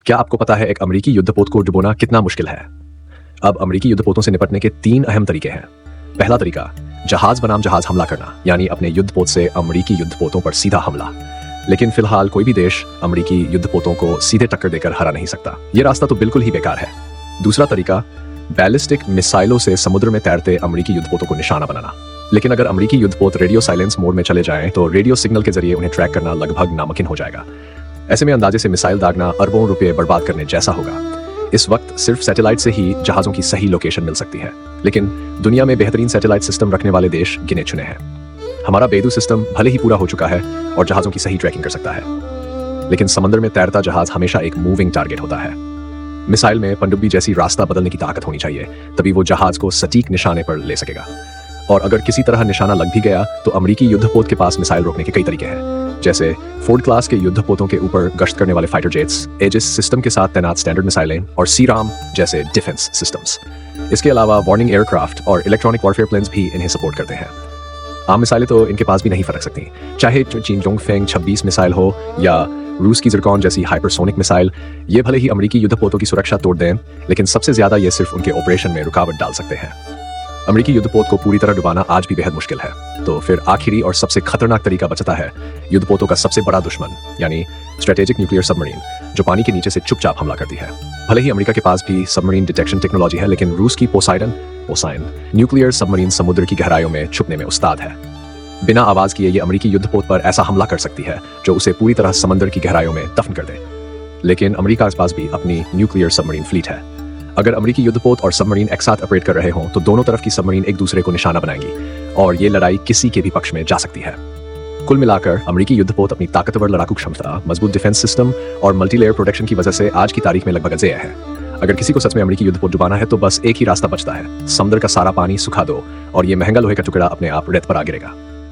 क्या आपको पता है एक अमेरिकी युद्धपोत को डुबोना कितना मुश्किल है? अब अमेरिकी युद्धपोतों से निपटने के 3 अहम तरीके हैं। पहला तरीका, जहाज बनाम जहाज हमला करना, यानी अपने युद्धपोत से अमेरिकी युद्धपोतों पर सीधा हमला। लेकिन फिलहाल कोई भी देश अमेरिकी युद्धपोतों को सीधे टक्कर देकर हरा नहीं सकता। ये रास्ता तो बिल्कुल ही बेकार है। दूसरा तरीका, बैलिस्टिक मिसाइलों से समुद्र में तैरते अमेरिकी युद्धपोतों को निशाना बनाना। लेकिन अगर अमेरिकी युद्धपोत रेडियो साइलेंस मोड में चले जाएं तो रेडियो सिग्नल के जरिए उन्हें ट्रैक करना लगभग नामुमकिन हो जाएगा। ऐसे में अंदाजे से मिसाइल दागना अरबों रुपए बर्बाद करने जैसा होगा। इस वक्त सिर्फ सैटेलाइट से ही जहाजों की सही लोकेशन मिल सकती है, लेकिन दुनिया में बेहतरीन सैटेलाइट सिस्टम रखने वाले देश गिने चुने हैं। हमारा बेदू सिस्टम भले ही पूरा हो चुका है और जहाजों की सही ट्रैकिंग कर सकता है, लेकिन समंदर में तैरता जहाज हमेशा एक मूविंग टारगेट होता है। मिसाइल में पनडुब्बी जैसी रास्ता बदलने की ताकत होनी चाहिए, तभी वो जहाज को सटीक निशाने पर ले सकेगा। और अगर किसी तरह निशाना लग भी गया तो अमेरिकी युद्धपोत के पास मिसाइल रोकने के कई तरीके हैं, जैसे फोर्ड क्लास के युद्धपोतों के ऊपर गश्त करने वाले फाइटर जेट्स, एजिस सिस्टम के साथ तैनात स्टैंडर्ड मिसाइलें और सीराम जैसे डिफेंस सिस्टम्स। इसके अलावा वार्निंग एयरक्राफ्ट और इलेक्ट्रॉनिक वॉरफेयर प्लेन्स भी इन्हें सपोर्ट करते हैं। आम मिसाइलें तो इनके पास भी नहीं फटक सकती, चाहे चीन जोंगफेंग 26 मिसाइल हो या रूस की ज़िरकॉन जैसी हाइपरसोनिक मिसाइल। ये भले ही अमेरिकी युद्धपोतों की सुरक्षा तोड़ दें, लेकिन सबसे ज्यादा ये सिर्फ उनके ऑपरेशन में रुकावट डाल सकते हैं। अमेरिकी युद्धपोत को पूरी तरह डुबाना आज भी बेहद मुश्किल है। तो फिर आखिरी और सबसे खतरनाक तरीका बचता है युद्धपोतों का सबसे बड़ा दुश्मन, यानी स्ट्रेटेजिक न्यूक्लियर सबमरीन, जो पानी के नीचे से चुपचाप हमला करती है। भले ही अमेरिका के पास भी सबमरीन डिटेक्शन टेक्नोलॉजी है, लेकिन रूस की पोसाइडन न्यूक्लियर सबमरीन समुद्र की गहराइयों में छुपने में उस्ताद है। बिना आवाज किए ये अमेरिकी युद्धपोत पर ऐसा हमला कर सकती है जो उसे पूरी तरह समंदर की गहराइयों में दफन कर दे। लेकिन अमेरिका के पास भी अपनी न्यूक्लियर सबमरीन फ्लीट है। अगर अमेरिकी युद्धपोत और सबमरीन एक साथ ऑपरेट कर रहे हों तो दोनों तरफ की सबमरीन एक दूसरे को निशाना बनाएंगी और ये लड़ाई किसी के भी पक्ष में जा सकती है। कुल मिलाकर अमेरिकी युद्धपोत अपनी ताकतवर लड़ाकू क्षमता, मजबूत डिफेंस सिस्टम और मल्टीलेयर प्रोटेक्शन की वजह से आज की तारीख में लगभग अजेय है। अगर किसी को सच में अमेरिकी युद्धपोत डुबाना है तो बस एक ही रास्ता बचता है, समुद्र का सारा पानी सुखा दो और ये महंगा लोहे का टुकड़ा अपने आप रेत पर आ गिरेगा।